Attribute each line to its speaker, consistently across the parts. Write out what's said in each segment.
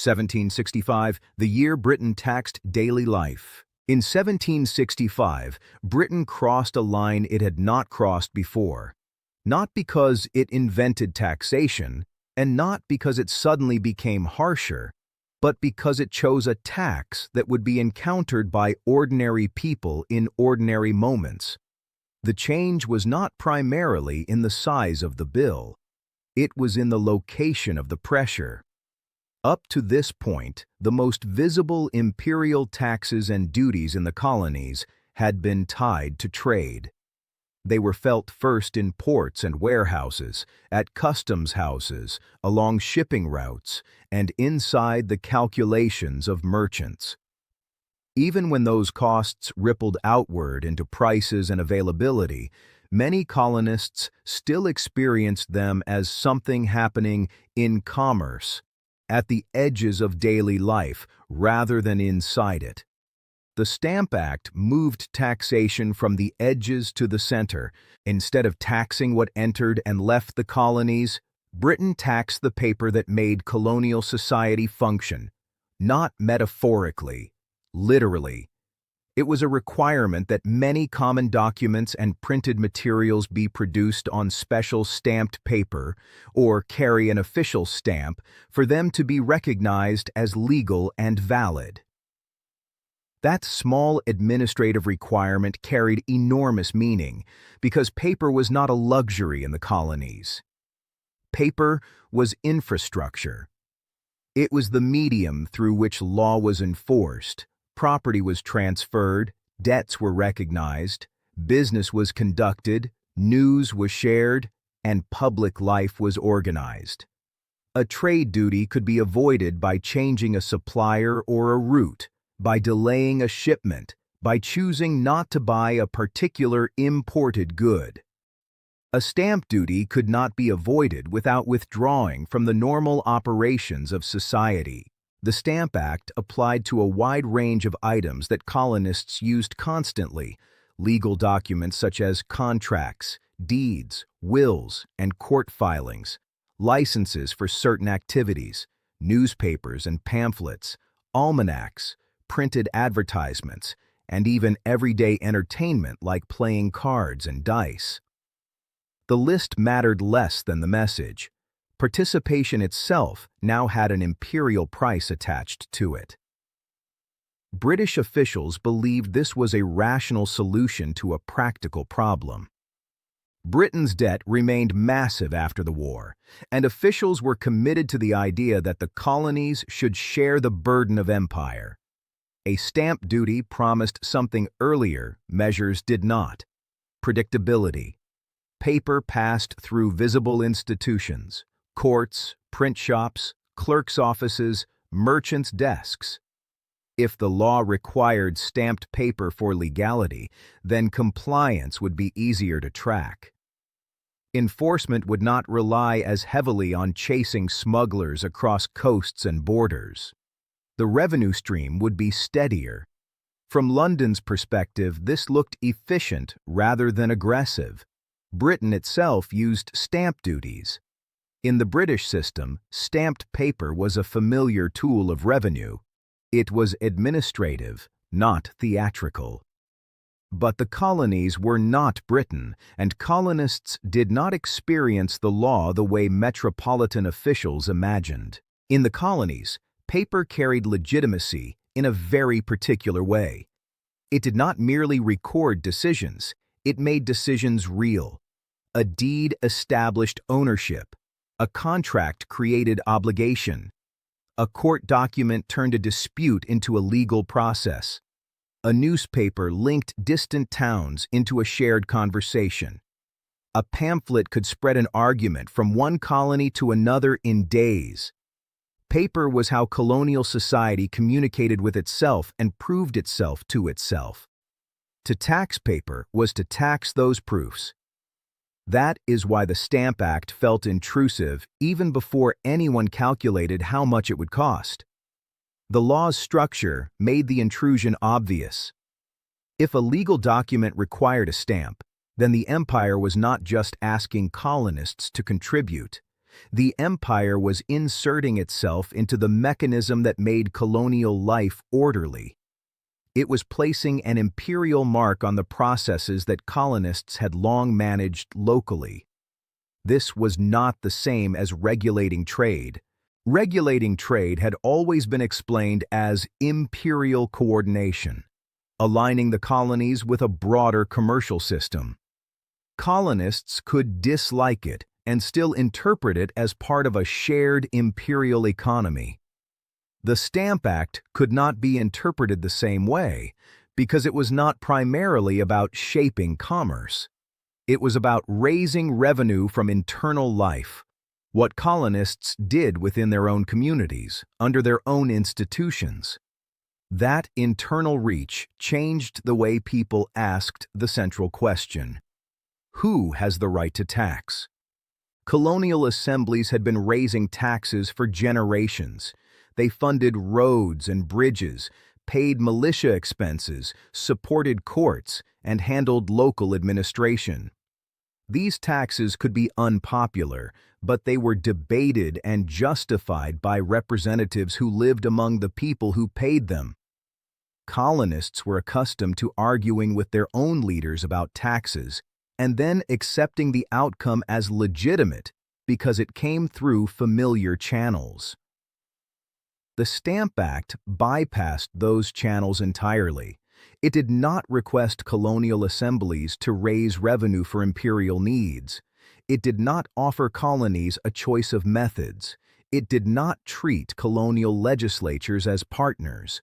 Speaker 1: 1765, the year Britain taxed daily life. In 1765, Britain crossed a line it had not crossed before. Not because it invented taxation, and not because it suddenly became harsher, but because it chose a tax that would be encountered by ordinary people in ordinary moments. The change was not primarily in the size of the bill. It was in the location of the pressure. Up to this point, the most visible imperial taxes and duties in the colonies had been tied to trade. They were felt first in ports and warehouses, at customs houses, along shipping routes, and inside the calculations of merchants. Even when those costs rippled outward into prices and availability, many colonists still experienced them as something happening in commerce, at the edges of daily life rather than inside it. The Stamp Act moved taxation from the edges to the center. Instead of taxing what entered and left the colonies, Britain taxed the paper that made colonial society function, not metaphorically, literally. It was a requirement that many common documents and printed materials be produced on special stamped paper or carry an official stamp for them to be recognized as legal and valid. That small administrative requirement carried enormous meaning because paper was not a luxury in the colonies. Paper was infrastructure. It was the medium through which law was enforced, property was transferred, debts were recognized, business was conducted, news was shared, and public life was organized. A trade duty could be avoided by changing a supplier or a route, by delaying a shipment, by choosing not to buy a particular imported good. A stamp duty could not be avoided without withdrawing from the normal operations of society. The Stamp Act applied to a wide range of items that colonists used constantly, legal documents such as contracts, deeds, wills, and court filings, licenses for certain activities, newspapers and pamphlets, almanacs, printed advertisements, and even everyday entertainment like playing cards and dice. The list mattered less than the message. Participation itself now had an imperial price attached to it. British officials believed this was a rational solution to a practical problem. Britain's debt remained massive after the war, and officials were committed to the idea that the colonies should share the burden of empire. A stamp duty promised something earlier measures did not: predictability. Paper passed through visible institutions, courts, print shops, clerks' offices, merchants' desks. If the law required stamped paper for legality, then compliance would be easier to track. Enforcement would not rely as heavily on chasing smugglers across coasts and borders. The revenue stream would be steadier. From London's perspective, this looked efficient rather than aggressive. Britain itself used stamp duties. In the British system, stamped paper was a familiar tool of revenue. It was administrative, not theatrical. But the colonies were not Britain, and colonists did not experience the law the way metropolitan officials imagined. In the colonies, paper carried legitimacy in a very particular way. It did not merely record decisions, it made decisions real. A deed established ownership. A contract created obligation. A court document turned a dispute into a legal process. A newspaper linked distant towns into a shared conversation. A pamphlet could spread an argument from one colony to another in days. Paper was how colonial society communicated with itself and proved itself to itself. To tax paper was to tax those proofs. That is why the Stamp Act felt intrusive even before anyone calculated how much it would cost. The law's structure made the intrusion obvious. If a legal document required a stamp, then the empire was not just asking colonists to contribute. The empire was inserting itself into the mechanism that made colonial life orderly. It was placing an imperial mark on the processes that colonists had long managed locally. This was not the same as regulating trade. Regulating trade had always been explained as imperial coordination, aligning the colonies with a broader commercial system. Colonists could dislike it and still interpret it as part of a shared imperial economy. The Stamp Act could not be interpreted the same way because it was not primarily about shaping commerce. It was about raising revenue from internal life, what colonists did within their own communities, under their own institutions. That internal reach changed the way people asked the central question: who has the right to tax? Colonial assemblies had been raising taxes for generations. They funded roads and bridges, paid militia expenses, supported courts, and handled local administration. These taxes could be unpopular, but they were debated and justified by representatives who lived among the people who paid them. Colonists were accustomed to arguing with their own leaders about taxes and then accepting the outcome as legitimate because it came through familiar channels. The Stamp Act bypassed those channels entirely. It did not request colonial assemblies to raise revenue for imperial needs. It did not offer colonies a choice of methods. It did not treat colonial legislatures as partners.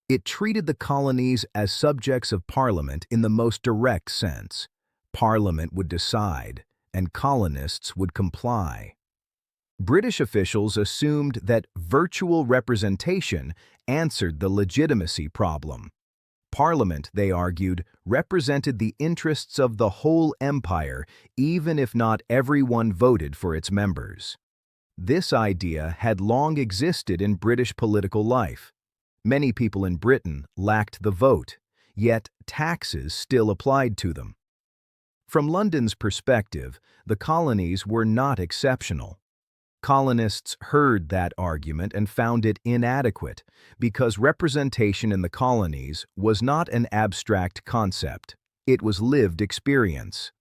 Speaker 1: It treated the colonies as subjects of Parliament in the most direct sense. Parliament would decide, and colonists would comply. British officials assumed that virtual representation answered the legitimacy problem. Parliament, they argued, represented the interests of the whole empire, even if not everyone voted for its members. This idea had long existed in British political life. Many people in Britain lacked the vote, yet taxes still applied to them. From London's perspective, the colonies were not exceptional. Colonists heard that argument and found it inadequate because representation in the colonies was not an abstract concept. It was lived experience.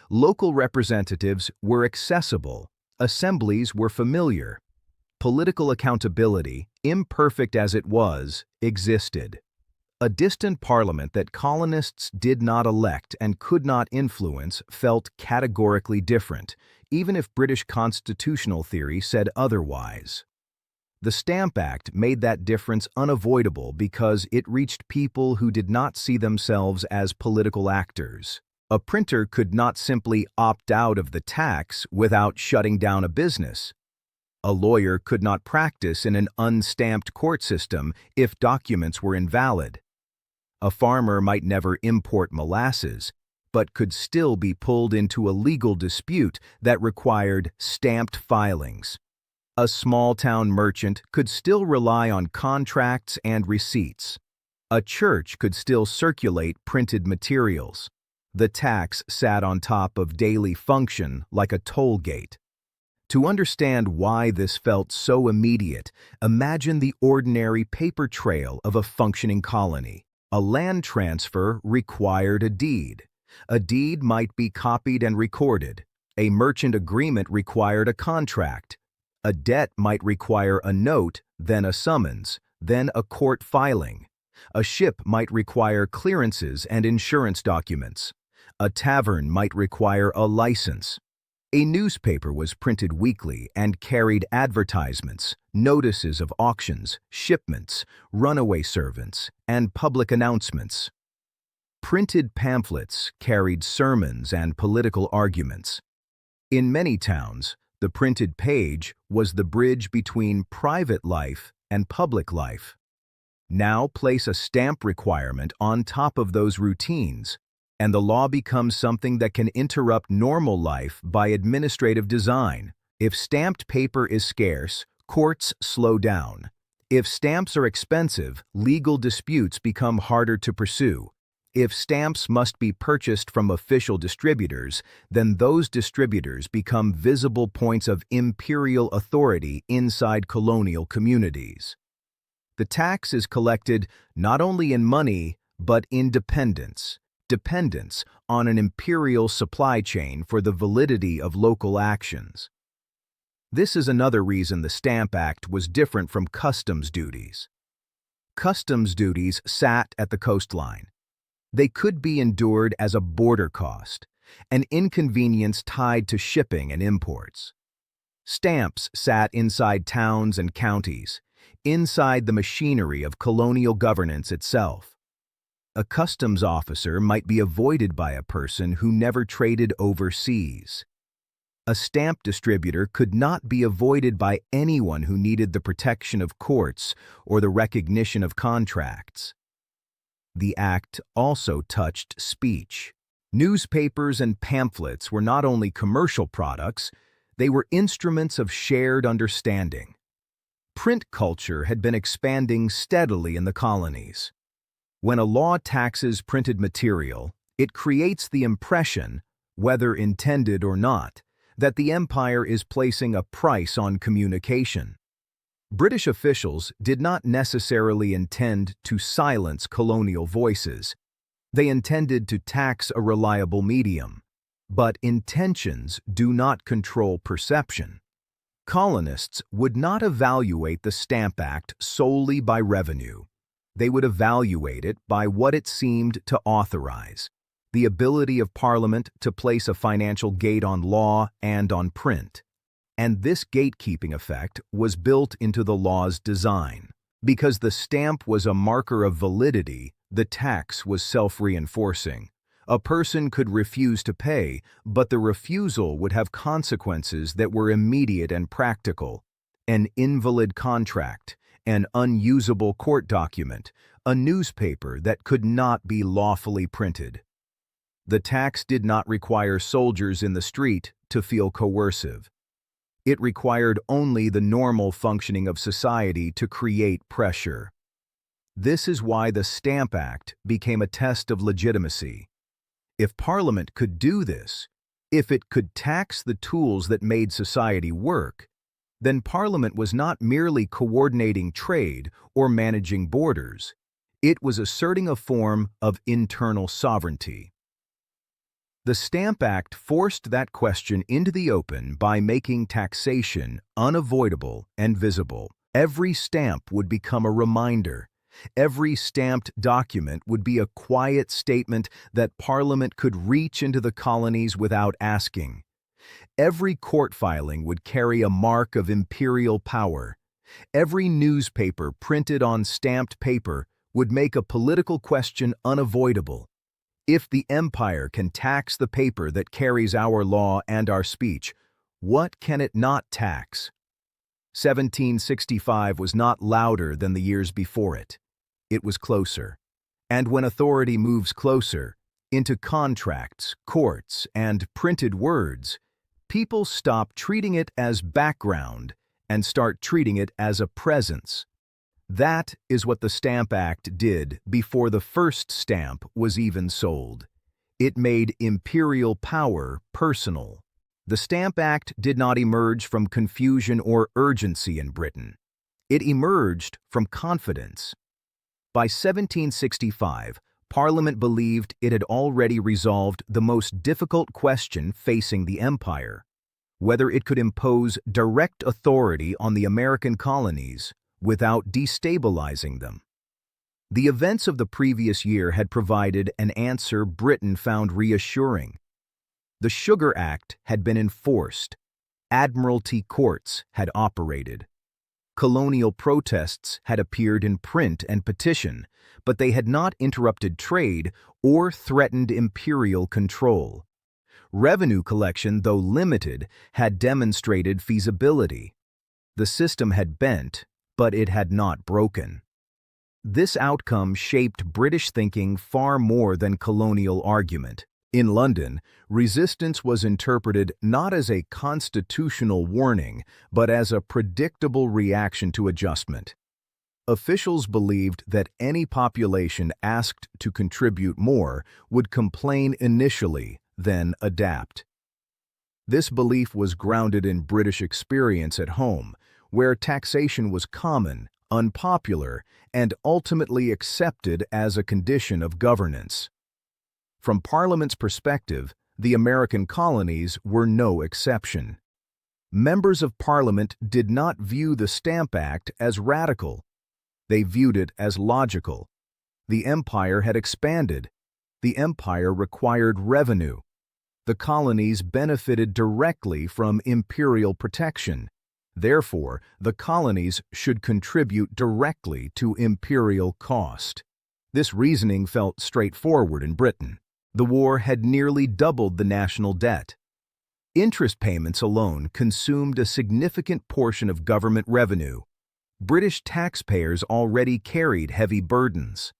Speaker 1: Local representatives were accessible. Assemblies were familiar. Political accountability, imperfect as it was, existed. A distant parliament that colonists did not elect and could not influence felt categorically different, even if British constitutional theory said otherwise. The Stamp Act made that difference unavoidable because it reached people who did not see themselves as political actors. A printer could not simply opt out of the tax without shutting down a business. A lawyer could not practice in an unstamped court system if documents were invalid. A farmer might never import molasses, but could still be pulled into a legal dispute that required stamped filings. A small-town merchant could still rely on contracts and receipts. A church could still circulate printed materials. The tax sat on top of daily function like a toll gate. To understand why this felt so immediate, imagine the ordinary paper trail of a functioning colony. A land transfer required a deed. A deed might be copied and recorded. A merchant agreement required a contract. A debt might require a note, then a summons, then a court filing. A ship might require clearances and insurance documents. A tavern might require a license. A newspaper was printed weekly and carried advertisements, notices of auctions, shipments, runaway servants, and public announcements. Printed pamphlets carried sermons and political arguments. In many towns, the printed page was the bridge between private life and public life. Now place a stamp requirement on top of those routines, and the law becomes something that can interrupt normal life by administrative design. If stamped paper is scarce, courts slow down. If stamps are expensive, legal disputes become harder to pursue. If stamps must be purchased from official distributors, then those distributors become visible points of imperial authority inside colonial communities. The tax is collected not only in money, but in dependence on an imperial supply chain for the validity of local actions. This is another reason the Stamp Act was different from customs duties. Customs duties sat at the coastline. They could be endured as a border cost, an inconvenience tied to shipping and imports. Stamps sat inside towns and counties, inside the machinery of colonial governance itself. A customs officer might be avoided by a person who never traded overseas. A stamp distributor could not be avoided by anyone who needed the protection of courts or the recognition of contracts. The act also touched speech. Newspapers and pamphlets were not only commercial products, they were instruments of shared understanding. Print culture had been expanding steadily in the colonies. When a law taxes printed material, it creates the impression, whether intended or not, that the empire is placing a price on communication. British officials did not necessarily intend to silence colonial voices. They intended to tax a reliable medium. But intentions do not control perception. Colonists would not evaluate the Stamp Act solely by revenue. They would evaluate it by what it seemed to authorize: the ability of Parliament to place a financial gate on law and on print. And this gatekeeping effect was built into the law's design. Because the stamp was a marker of validity, the tax was self-reinforcing. A person could refuse to pay, but the refusal would have consequences that were immediate and practical: an invalid contract, an unusable court document, a newspaper that could not be lawfully printed. The tax did not require soldiers in the street to feel coercive. It required only the normal functioning of society to create pressure. This is why the Stamp Act became a test of legitimacy. If Parliament could do this, if it could tax the tools that made society work, then Parliament was not merely coordinating trade or managing borders. It was asserting a form of internal sovereignty. The Stamp Act forced that question into the open by making taxation unavoidable and visible. Every stamp would become a reminder. Every stamped document would be a quiet statement that Parliament could reach into the colonies without asking. Every court filing would carry a mark of imperial power. Every newspaper printed on stamped paper would make a political question unavoidable. If the empire can tax the paper that carries our law and our speech, what can it not tax? 1765 was not louder than the years before it. It was closer. And when authority moves closer, into contracts, courts, and printed words, people stop treating it as background and start treating it as a presence. That is what the Stamp Act did before the first stamp was even sold. It made imperial power personal. The Stamp Act did not emerge from confusion or urgency in Britain. It emerged from confidence. By 1765, Parliament believed it had already resolved the most difficult question facing the empire: whether it could impose direct authority on the American colonies without destabilizing them. The events of the previous year had provided an answer Britain found reassuring. The Sugar Act had been enforced. Admiralty courts had operated. Colonial protests had appeared in print and petition, but they had not interrupted trade or threatened imperial control. Revenue collection, though limited, had demonstrated feasibility. The system had bent, but it had not broken. This outcome shaped British thinking far more than colonial argument. In London, resistance was interpreted not as a constitutional warning, but as a predictable reaction to adjustment. Officials believed that any population asked to contribute more would complain initially, then adapt. This belief was grounded in British experience at home, where taxation was common, unpopular, and ultimately accepted as a condition of governance. From Parliament's perspective, the American colonies were no exception. Members of Parliament did not view the Stamp Act as radical. They viewed it as logical. The empire had expanded. The empire required revenue. The colonies benefited directly from imperial protection. Therefore, the colonies should contribute directly to imperial cost. This reasoning felt straightforward in Britain. The war had nearly doubled the national debt. Interest payments alone consumed a significant portion of government revenue. British taxpayers already carried heavy burdens.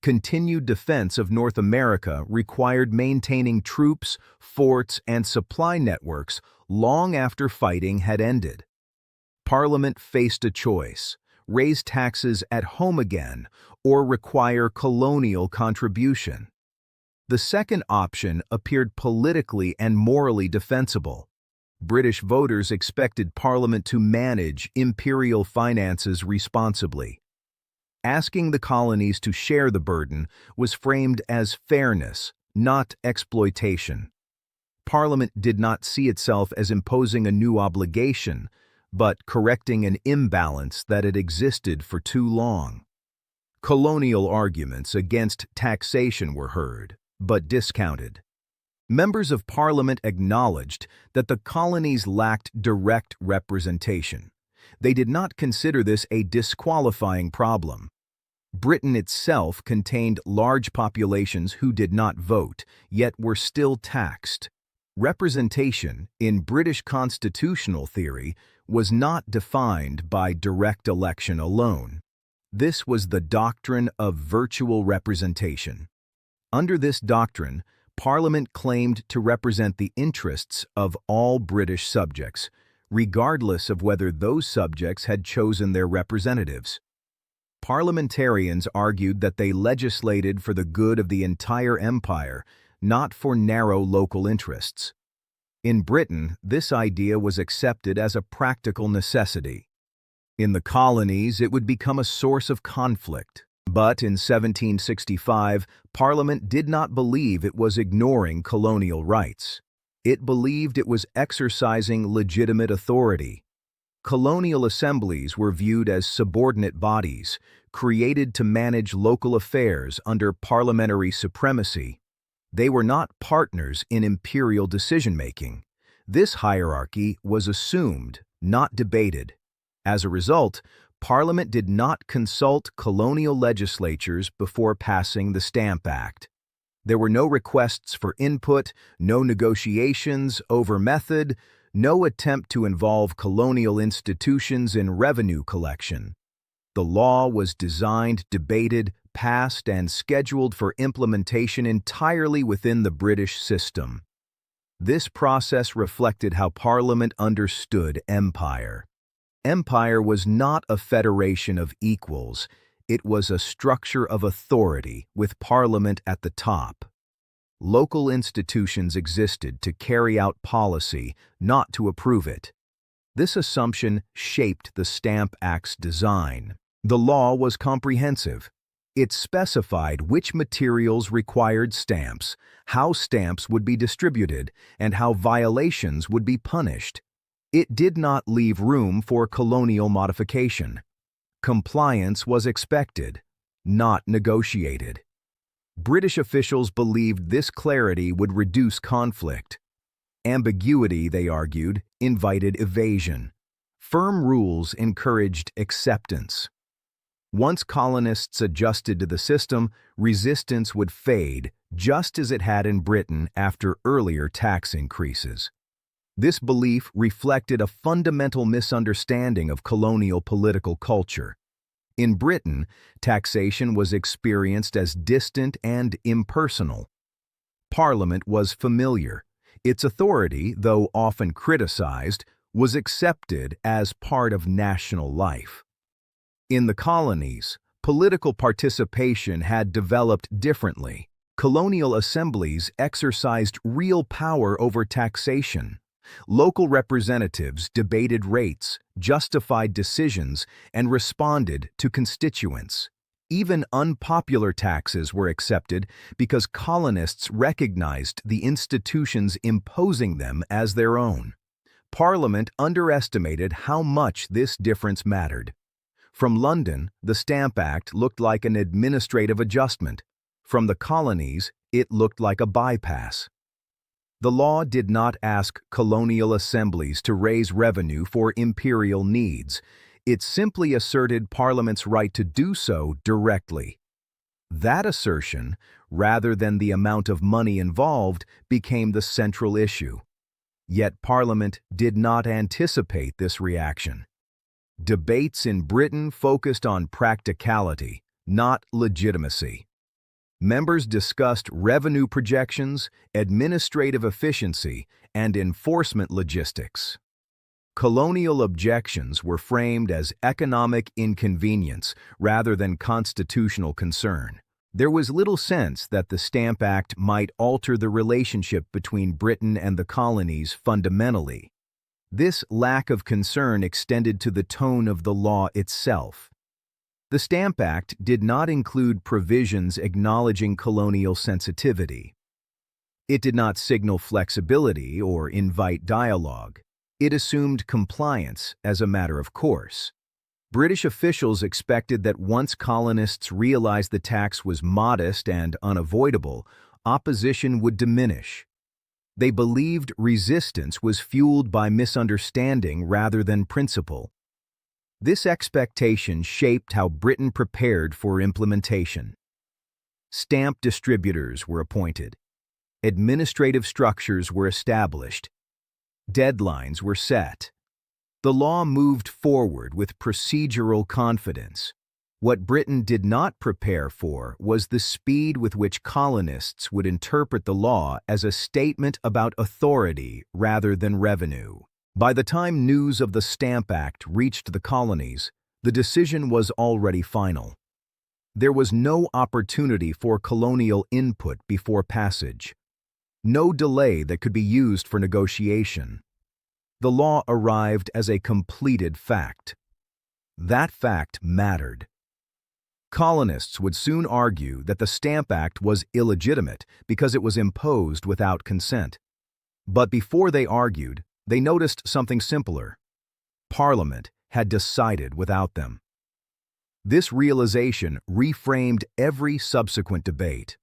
Speaker 1: Continued defense of North America required maintaining troops, forts, and supply networks long after fighting had ended. Parliament faced a choice: raise taxes at home again or require colonial contribution. The second option appeared politically and morally defensible. British voters expected Parliament to manage imperial finances responsibly. Asking the colonies to share the burden was framed as fairness, not exploitation. Parliament did not see itself as imposing a new obligation, but correcting an imbalance that had existed for too long. Colonial arguments against taxation were heard, but discounted. Members of Parliament acknowledged that the colonies lacked direct representation. They did not consider this a disqualifying problem. Britain itself contained large populations who did not vote, yet were still taxed. Representation, in British constitutional theory, was not defined by direct election alone. This was the doctrine of virtual representation. Under this doctrine, Parliament claimed to represent the interests of all British subjects, regardless of whether those subjects had chosen their representatives. Parliamentarians argued that they legislated for the good of the entire empire, not for narrow local interests. In Britain, this idea was accepted as a practical necessity. In the colonies, it would become a source of conflict. But in 1765, Parliament did not believe it was ignoring colonial rights. It believed it was exercising legitimate authority. Colonial assemblies were viewed as subordinate bodies, created to manage local affairs under parliamentary supremacy. They were not partners in imperial decision-making. This hierarchy was assumed, not debated. As a result, Parliament did not consult colonial legislatures before passing the Stamp Act. There were no requests for input, no negotiations over method, no attempt to involve colonial institutions in revenue collection. The law was designed, debated, passed, and scheduled for implementation entirely within the British system. This process reflected how Parliament understood empire. Empire was not a federation of equals. It was a structure of authority, with Parliament at the top. Local institutions existed to carry out policy, not to approve it. This assumption shaped the Stamp Act's design. The law was comprehensive. It specified which materials required stamps, how stamps would be distributed, and how violations would be punished. It did not leave room for colonial modification. Compliance was expected, not negotiated. British officials believed this clarity would reduce conflict. Ambiguity, they argued, invited evasion. Firm rules encouraged acceptance. Once colonists adjusted to the system, resistance would fade, just as it had in Britain after earlier tax increases. This belief reflected a fundamental misunderstanding of colonial political culture. In Britain, taxation was experienced as distant and impersonal. Parliament was familiar. Its authority, though often criticized, was accepted as part of national life. In the colonies, political participation had developed differently. Colonial assemblies exercised real power over taxation. Local representatives debated rates, justified decisions, and responded to constituents. Even unpopular taxes were accepted because colonists recognized the institutions imposing them as their own. Parliament underestimated how much this difference mattered. From London, the Stamp Act looked like an administrative adjustment. From the colonies, it looked like a bypass. The law did not ask colonial assemblies to raise revenue for imperial needs. It simply asserted Parliament's right to do so directly. That assertion, rather than the amount of money involved, became the central issue. Yet Parliament did not anticipate this reaction. Debates in Britain focused on practicality, not legitimacy. Members discussed revenue projections, administrative efficiency, and enforcement logistics. Colonial objections were framed as economic inconvenience rather than constitutional concern. There was little sense that the Stamp Act might alter the relationship between Britain and the colonies fundamentally. This lack of concern extended to the tone of the law itself. The Stamp Act did not include provisions acknowledging colonial sensitivity. It did not signal flexibility or invite dialogue. It assumed compliance as a matter of course. British officials expected that once colonists realized the tax was modest and unavoidable, opposition would diminish. They believed resistance was fueled by misunderstanding rather than principle. This expectation shaped how Britain prepared for implementation. Stamp distributors were appointed. Administrative structures were established. Deadlines were set. The law moved forward with procedural confidence. What Britain did not prepare for was the speed with which colonists would interpret the law as a statement about authority rather than revenue. By the time news of the Stamp Act reached the colonies, the decision was already final. There was no opportunity for colonial input before passage. No delay that could be used for negotiation. The law arrived as a completed fact. That fact mattered. Colonists would soon argue that the Stamp Act was illegitimate because it was imposed without consent. But before they argued, they noticed something simpler. Parliament had decided without them. This realization reframed every subsequent debate.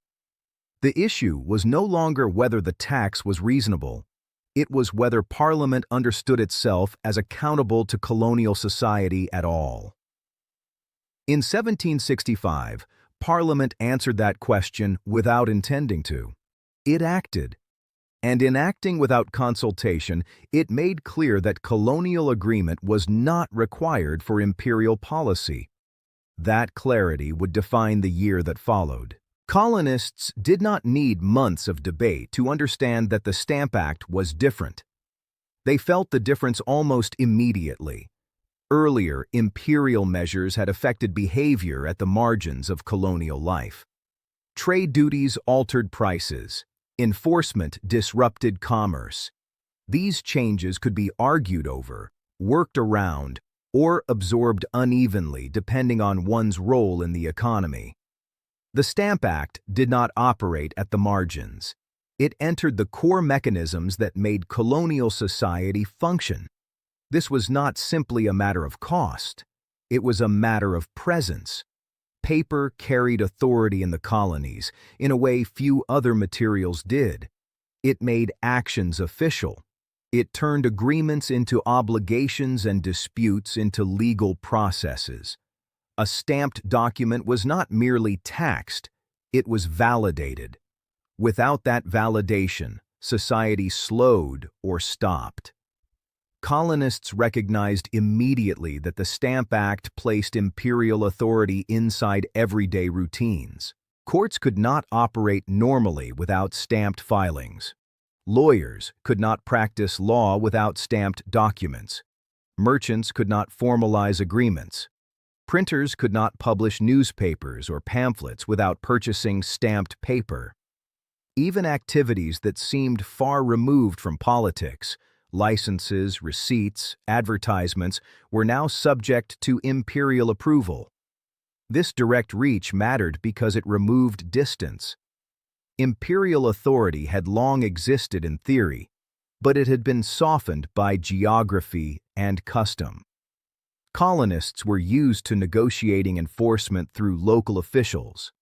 Speaker 1: The issue was no longer whether the tax was reasonable. It was whether Parliament understood itself as accountable to colonial society at all. In 1765, Parliament answered that question without intending to. It acted. And in acting without consultation, it made clear that colonial agreement was not required for imperial policy. That clarity would define the year that followed. Colonists did not need months of debate to understand that the Stamp Act was different. They felt the difference almost immediately. Earlier, imperial measures had affected behavior at the margins of colonial life. Trade duties altered prices. Enforcement disrupted commerce. These changes could be argued over, worked around, or absorbed unevenly depending on one's role in the economy. The Stamp Act did not operate at the margins. It entered the core mechanisms that made colonial society function. This was not simply a matter of cost. It was a matter of presence. Paper carried authority in the colonies in a way few other materials did. It made actions official. It turned agreements into obligations and disputes into legal processes. A stamped document was not merely taxed, it was validated. Without that validation, society slowed or stopped. Colonists recognized immediately that the Stamp Act placed imperial authority inside everyday routines. Courts could not operate normally without stamped filings. Lawyers could not practice law without stamped documents. Merchants could not formalize agreements. Printers could not publish newspapers or pamphlets without purchasing stamped paper. Even activities that seemed far removed from politics, licenses, receipts, advertisements, were now subject to imperial approval. This direct reach mattered because it removed distance. Imperial authority had long existed in theory, but it had been softened by geography and custom. Colonists were used to negotiating enforcement through local officials.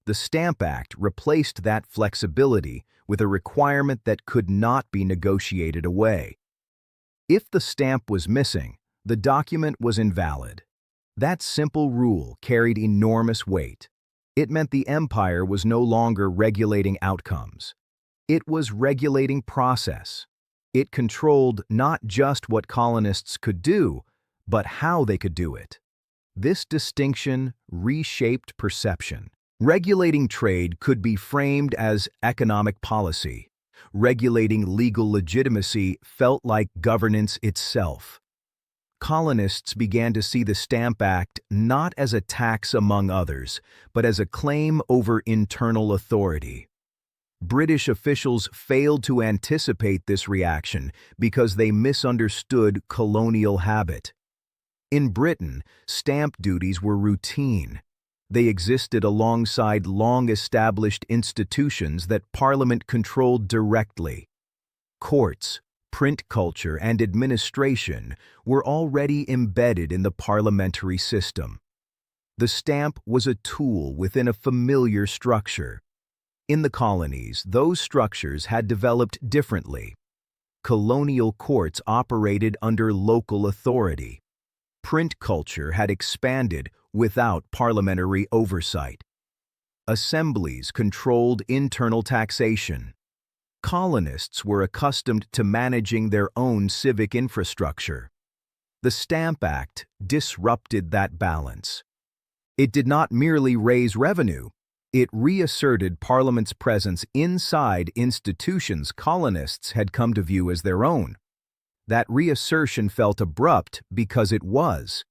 Speaker 1: The Stamp Act replaced that flexibility with a requirement that could not be negotiated away. If the stamp was missing, the document was invalid. That simple rule carried enormous weight. It meant the empire was no longer regulating outcomes. It was regulating process. It controlled not just what colonists could do, but how they could do it. This distinction reshaped perception. Regulating trade could be framed as economic policy. Regulating legal legitimacy felt like governance itself. Colonists began to see the Stamp Act not as a tax among others, but as a claim over internal authority. British officials failed to anticipate this reaction because they misunderstood colonial habit. In Britain, stamp duties were routine. They existed alongside long-established institutions that Parliament controlled directly. Courts, print culture, and administration were already embedded in the parliamentary system. The stamp was a tool within a familiar structure. In the colonies, those structures had developed differently. Colonial courts operated under local authority. Print culture had expanded without parliamentary oversight. Assemblies controlled internal taxation. Colonists were accustomed to managing their own civic infrastructure. The Stamp Act disrupted that balance. It did not merely raise revenue, it reasserted Parliament's presence inside institutions colonists had come to view as their own. That reassertion felt abrupt because it was.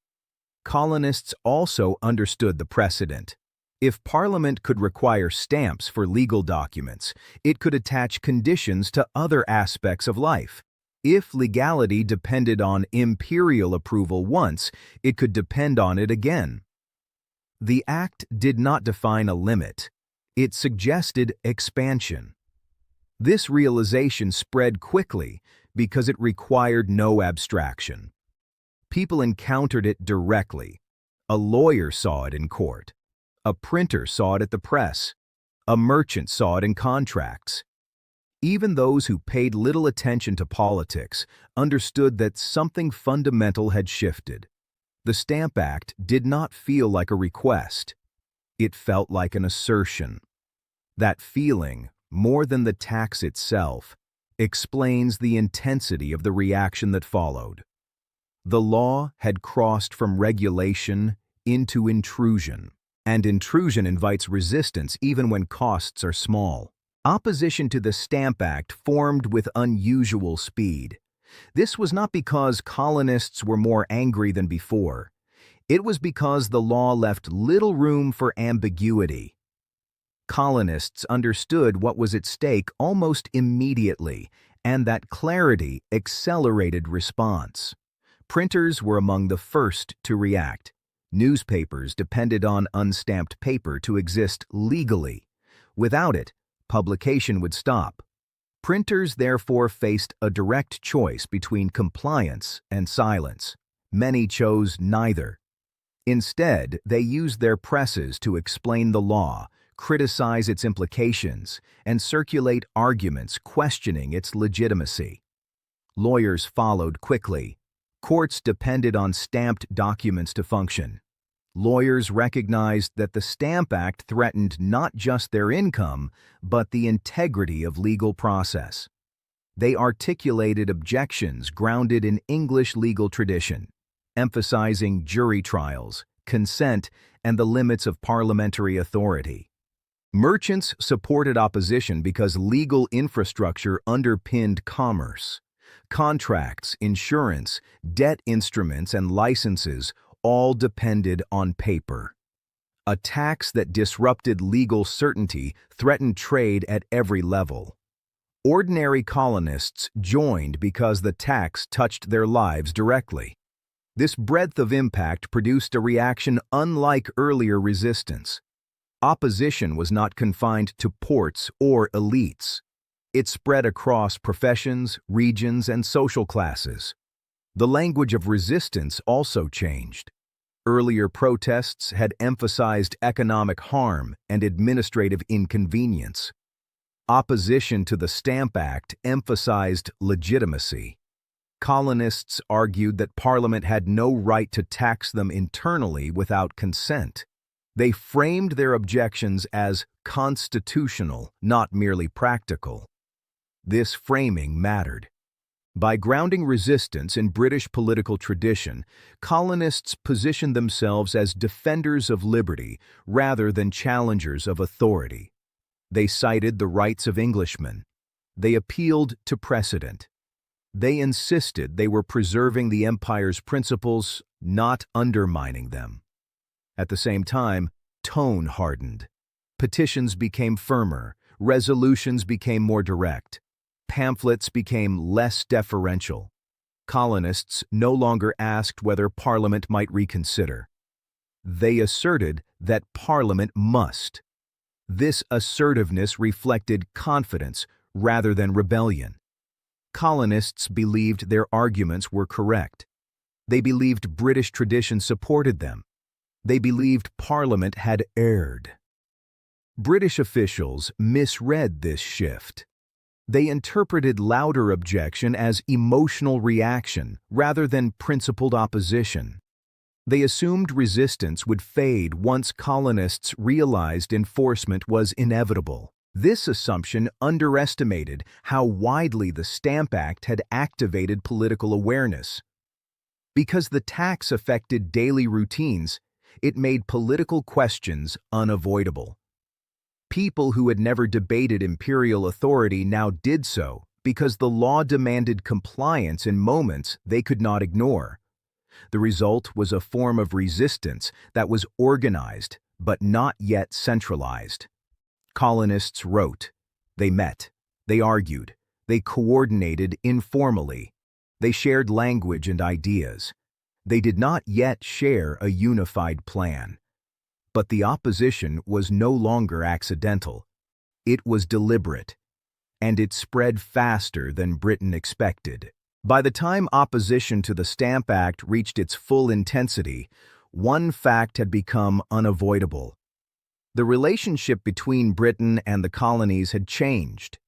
Speaker 1: Colonists also understood the precedent. If Parliament could require stamps for legal documents, it could attach conditions to other aspects of life. If legality depended on imperial approval once, it could depend on it again. The Act did not define a limit. It suggested expansion. This realization spread quickly because it required no abstraction. People encountered it directly. A lawyer saw it in court. A printer saw it at the press. A merchant saw it in contracts. Even those who paid little attention to politics understood that something fundamental had shifted. The Stamp Act did not feel like a request. It felt like an assertion. That feeling, more than the tax itself, explains the intensity of the reaction that followed. The law had crossed from regulation into intrusion. And intrusion invites resistance even when costs are small. Opposition to the Stamp Act formed with unusual speed. This was not because colonists were more angry than before. It was because the law left little room for ambiguity. Colonists understood what was at stake almost immediately, and that clarity accelerated response. Printers were among the first to react. Newspapers depended on unstamped paper to exist legally. Without it, publication would stop. Printers therefore faced a direct choice between compliance and silence. Many chose neither. Instead, they used their presses to explain the law, criticize its implications, and circulate arguments questioning its legitimacy. Lawyers followed quickly. Courts depended on stamped documents to function. Lawyers recognized that the Stamp Act threatened not just their income, but the integrity of legal process. They articulated objections grounded in English legal tradition, emphasizing jury trials, consent, and the limits of parliamentary authority. Merchants supported opposition because legal infrastructure underpinned commerce. Contracts, insurance, debt instruments, and licenses all depended on paper. A tax that disrupted legal certainty threatened trade at every level. Ordinary colonists joined because the tax touched their lives directly. This breadth of impact produced a reaction unlike earlier resistance. Opposition was not confined to ports or elites. It spread across professions, regions, and social classes. The language of resistance also changed. Earlier protests had emphasized economic harm and administrative inconvenience. Opposition to the Stamp Act emphasized legitimacy. Colonists argued that Parliament had no right to tax them internally without consent. They framed their objections as constitutional, not merely practical. This framing mattered. By grounding resistance in British political tradition, colonists positioned themselves as defenders of liberty rather than challengers of authority. They cited the rights of Englishmen. They appealed to precedent. They insisted they were preserving the empire's principles, not undermining them. At the same time, tone hardened. Petitions became firmer, resolutions became more direct. Pamphlets became less deferential. Colonists no longer asked whether Parliament might reconsider. They asserted that Parliament must. This assertiveness reflected confidence rather than rebellion. Colonists believed their arguments were correct. They believed British tradition supported them. They believed Parliament had erred. British officials misread this shift. They interpreted louder objection as emotional reaction rather than principled opposition. They assumed resistance would fade once colonists realized enforcement was inevitable. This assumption underestimated how widely the Stamp Act had activated political awareness. Because the tax affected daily routines, it made political questions unavoidable. People who had never debated imperial authority now did so because the law demanded compliance in moments they could not ignore. The result was a form of resistance that was organized but not yet centralized. Colonists wrote, they met, they argued, they coordinated informally, they shared language and ideas. They did not yet share a unified plan. But the opposition was no longer accidental. It was deliberate, and it spread faster than Britain expected. By the time opposition to the Stamp Act reached its full intensity, one fact had become unavoidable. The relationship between Britain and the colonies had changed.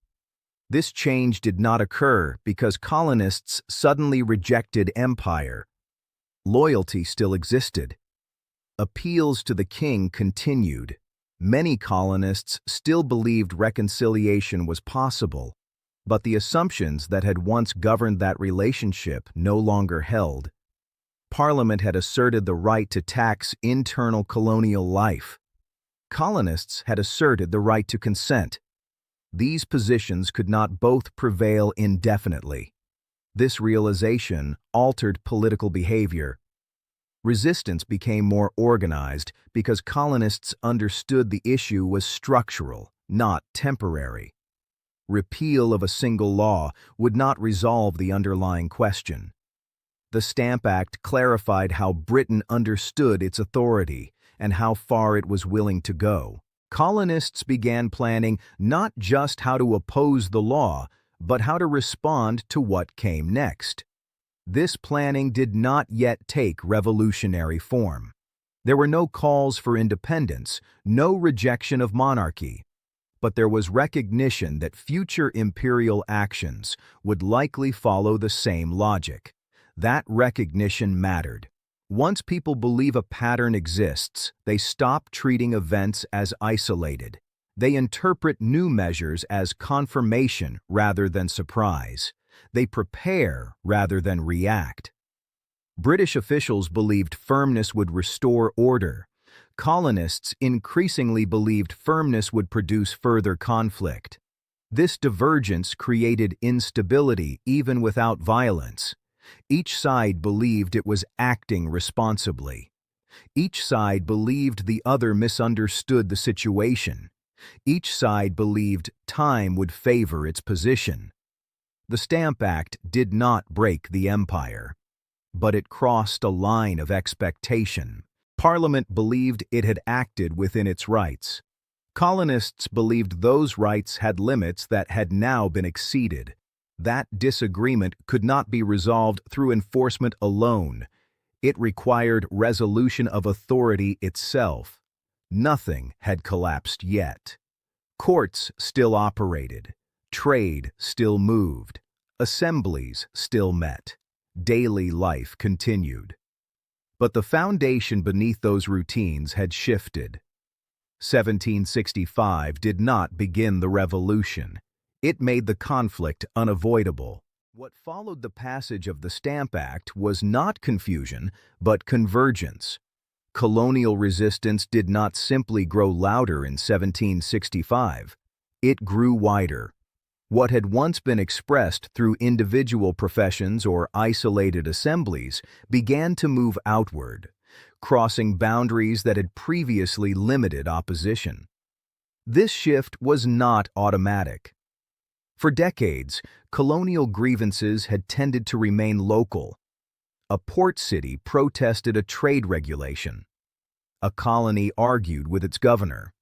Speaker 1: This change did not occur because colonists suddenly rejected empire. Loyalty still existed. Appeals to the king continued. Many colonists still believed reconciliation was possible, but the assumptions that had once governed that relationship no longer held. Parliament had asserted the right to tax internal colonial life. Colonists had asserted the right to consent. These positions could not both prevail indefinitely. This realization altered political behavior. Resistance became more organized because colonists understood the issue was structural, not temporary. Repeal of a single law would not resolve the underlying question. The Stamp Act clarified how Britain understood its authority and how far it was willing to go. Colonists began planning not just how to oppose the law, but how to respond to what came next. This planning did not yet take revolutionary form. There were no calls for independence, no rejection of monarchy, but there was recognition that future imperial actions would likely follow the same logic. That recognition mattered. Once people believe a pattern exists, they stop treating events as isolated. They interpret new measures as confirmation rather than surprise. They prepare rather than react. British officials believed firmness would restore order. Colonists increasingly believed firmness would produce further conflict. This divergence created instability even without violence. Each side believed it was acting responsibly. Each side believed the other misunderstood the situation. Each side believed time would favor its position. The Stamp Act did not break the empire, but it crossed a line of expectation. Parliament believed it had acted within its rights. Colonists believed those rights had limits that had now been exceeded. That disagreement could not be resolved through enforcement alone. It required resolution of authority itself. Nothing had collapsed yet. Courts still operated. Trade still moved. Assemblies still met. Daily life continued. But the foundation beneath those routines had shifted. 1765 did not begin the revolution. It made the conflict unavoidable. What followed the passage of the Stamp Act was not confusion, but convergence. Colonial resistance did not simply grow louder in 1765. It grew wider. What had once been expressed through individual professions or isolated assemblies began to move outward, crossing boundaries that had previously limited opposition. This shift was not automatic. For decades, colonial grievances had tended to remain local. A port city protested a trade regulation. A colony argued with its governor.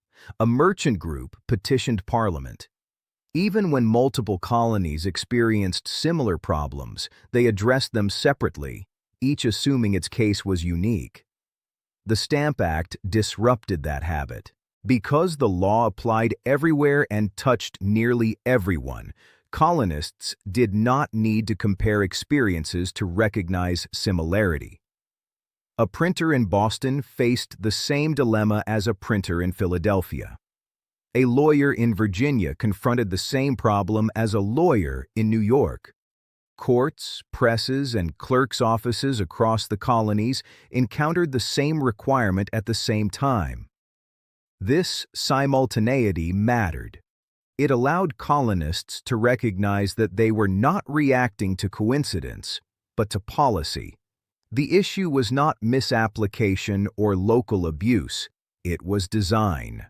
Speaker 1: A merchant group petitioned Parliament. Even when multiple colonies experienced similar problems, they addressed them separately, each assuming its case was unique. The Stamp Act disrupted that habit. Because the law applied everywhere and touched nearly everyone, colonists did not need to compare experiences to recognize similarity. A printer in Boston faced the same dilemma as a printer in Philadelphia. A lawyer in Virginia confronted the same problem as a lawyer in New York. Courts, presses, and clerks' offices across the colonies encountered the same requirement at the same time. This simultaneity mattered. It allowed colonists to recognize that they were not reacting to coincidence, but to policy. The issue was not misapplication or local abuse, it was design.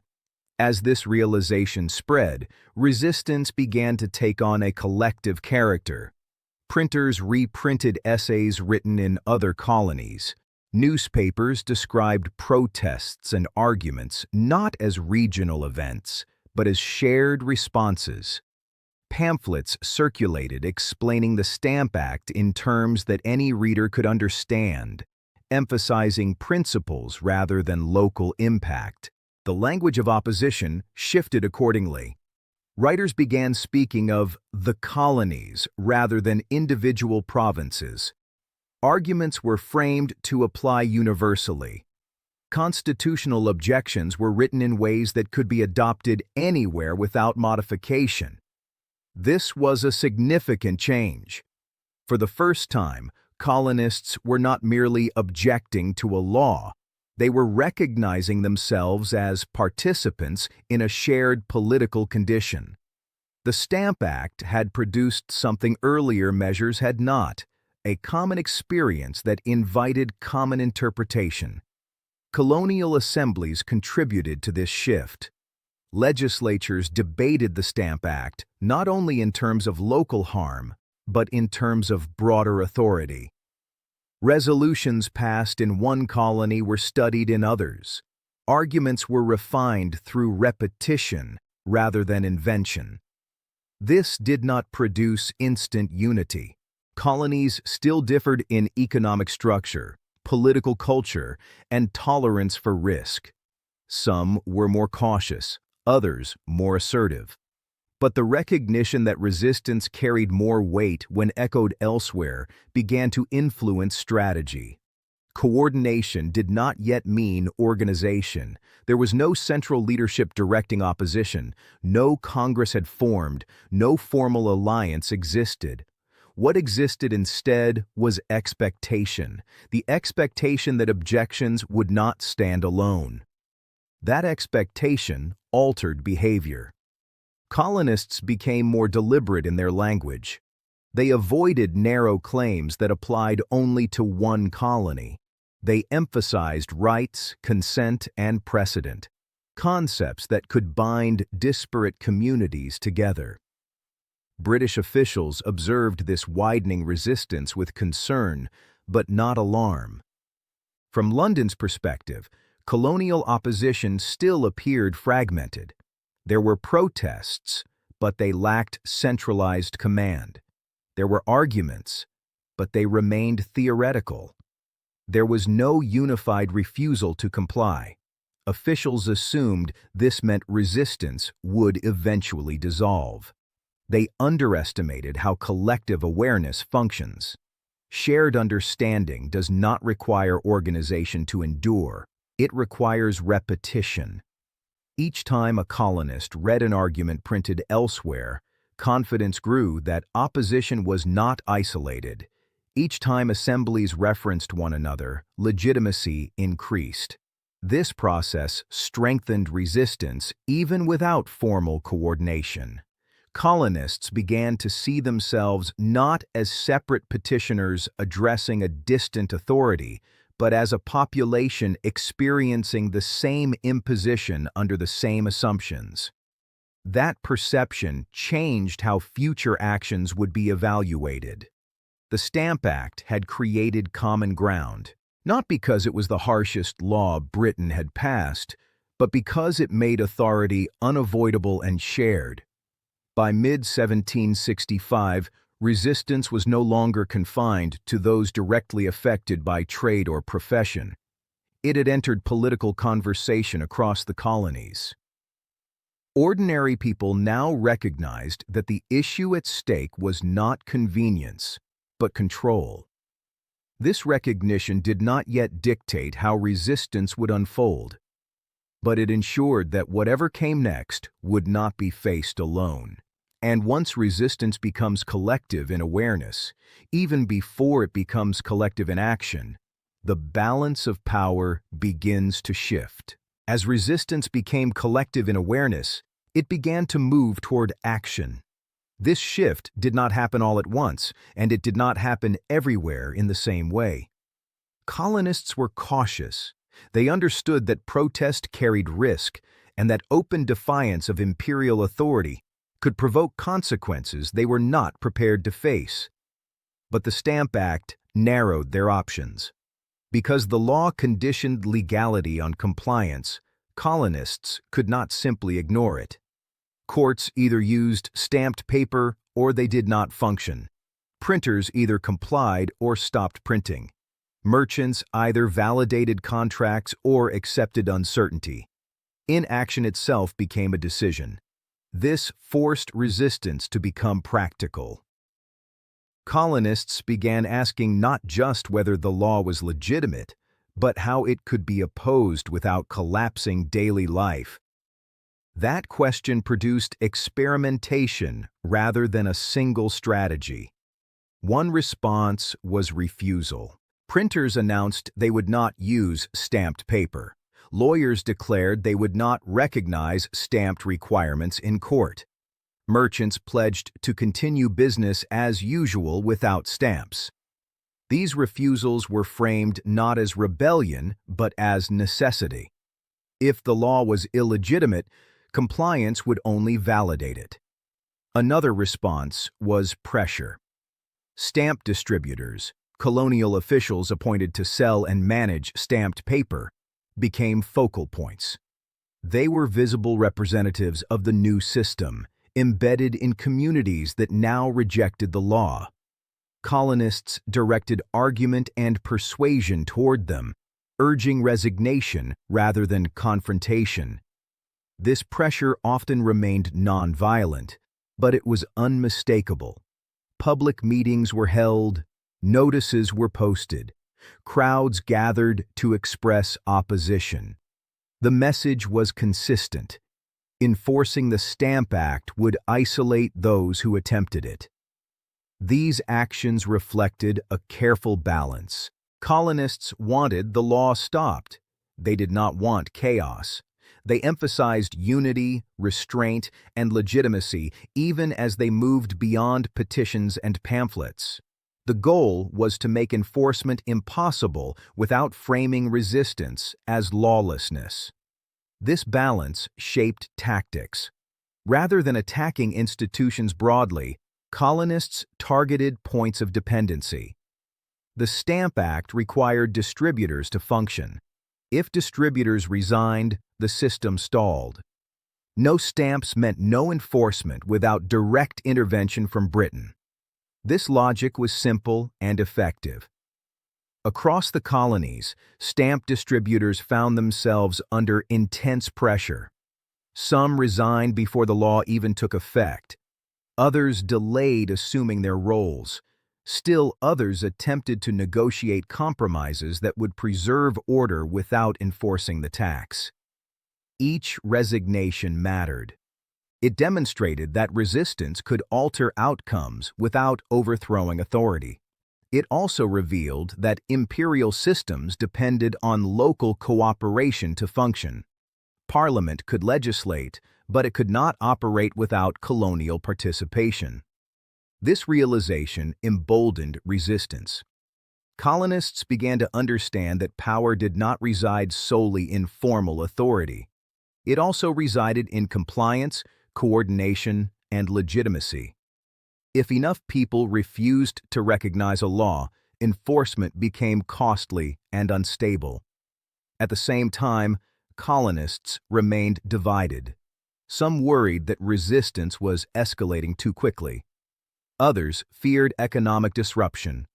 Speaker 1: As this realization spread, resistance began to take on a collective character. Printers reprinted essays written in other colonies. Newspapers described protests and arguments not as regional events, but as shared responses. Pamphlets circulated explaining the Stamp Act in terms that any reader could understand, emphasizing principles rather than local impact. The language of opposition shifted accordingly. Writers began speaking of the colonies rather than individual provinces. Arguments were framed to apply universally. Constitutional objections were written in ways that could be adopted anywhere without modification. This was a significant change. For the first time, colonists were not merely objecting to a law. They were recognizing themselves as participants in a shared political condition. The Stamp Act had produced something earlier measures had not, a common experience that invited common interpretation. Colonial assemblies contributed to this shift. Legislatures debated the Stamp Act not only in terms of local harm, but in terms of broader authority. Resolutions passed in one colony were studied in others. Arguments were refined through repetition rather than invention. This did not produce instant unity. Colonies still differed in economic structure, political culture, and tolerance for risk. Some were more cautious, others more assertive. But the recognition that resistance carried more weight when echoed elsewhere began to influence strategy. Coordination did not yet mean organization. There was no central leadership directing opposition. No Congress had formed. No formal alliance existed. What existed instead was expectation, the expectation that objections would not stand alone. That expectation altered behavior. Colonists became more deliberate in their language. They avoided narrow claims that applied only to one colony. They emphasized rights, consent, and precedent, concepts that could bind disparate communities together. British officials observed this widening resistance with concern, but not alarm. From London's perspective, colonial opposition still appeared fragmented. There were protests, but they lacked centralized command. There were arguments, but they remained theoretical. There was no unified refusal to comply. Officials assumed this meant resistance would eventually dissolve. They underestimated how collective awareness functions. Shared understanding does not require organization to endure. It requires repetition. Each time a colonist read an argument printed elsewhere, confidence grew that opposition was not isolated. Each time assemblies referenced one another, legitimacy increased. This process strengthened resistance even without formal coordination. Colonists began to see themselves not as separate petitioners addressing a distant authority, but as a population experiencing the same imposition under the same assumptions. That perception changed how future actions would be evaluated. The Stamp Act had created common ground, not because it was the harshest law Britain had passed, but because it made authority unavoidable and shared. By mid-1765, resistance was no longer confined to those directly affected by trade or profession. It had entered political conversation across the colonies. Ordinary people now recognized that the issue at stake was not convenience, but control. This recognition did not yet dictate how resistance would unfold, but it ensured that whatever came next would not be faced alone. And once resistance becomes collective in awareness, even before it becomes collective in action, the balance of power begins to shift. As resistance became collective in awareness, it began to move toward action. This shift did not happen all at once, and it did not happen everywhere in the same way. Colonists were cautious. They understood that protest carried risk, and that open defiance of imperial authority could provoke consequences they were not prepared to face. But the Stamp Act narrowed their options. Because the law conditioned legality on compliance, colonists could not simply ignore it. Courts either used stamped paper or they did not function. Printers either complied or stopped printing. Merchants either validated contracts or accepted uncertainty. Inaction itself became a decision. This forced resistance to become practical. Colonists began asking not just whether the law was legitimate, but how it could be opposed without collapsing daily life. That question produced experimentation rather than a single strategy. One response was refusal. Printers announced they would not use stamped paper. Lawyers declared they would not recognize stamped requirements in court. Merchants pledged to continue business as usual without stamps. These refusals were framed not as rebellion, but as necessity. If the law was illegitimate, compliance would only validate it. Another response was pressure. Stamp distributors, colonial officials appointed to sell and manage stamped paper, became focal points. They were visible representatives of the new system, embedded in communities that now rejected the law. Colonists directed argument and persuasion toward them, urging resignation rather than confrontation. This pressure often remained nonviolent, but it was unmistakable. Public meetings were held, notices were posted, crowds gathered to express opposition. The message was consistent. Enforcing the Stamp Act would isolate those who attempted it. These actions reflected a careful balance. Colonists wanted the law stopped. They did not want chaos. They emphasized unity, restraint, and legitimacy even as they moved beyond petitions and pamphlets. The goal was to make enforcement impossible without framing resistance as lawlessness. This balance shaped tactics. Rather than attacking institutions broadly, colonists targeted points of dependency. The Stamp Act required distributors to function. If distributors resigned, the system stalled. No stamps meant no enforcement without direct intervention from Britain. This logic was simple and effective. Across the colonies, stamp distributors found themselves under intense pressure. Some resigned before the law even took effect. Others delayed assuming their roles. Still others attempted to negotiate compromises that would preserve order without enforcing the tax. Each resignation mattered. It demonstrated that resistance could alter outcomes without overthrowing authority. It also revealed that imperial systems depended on local cooperation to function. Parliament could legislate, but it could not operate without colonial participation. This realization emboldened resistance. Colonists began to understand that power did not reside solely in formal authority. It also resided in compliance, coordination, and legitimacy. If enough people refused to recognize a law, enforcement became costly and unstable. At the same time, colonists remained divided. Some worried that resistance was escalating too quickly. Others feared economic disruption.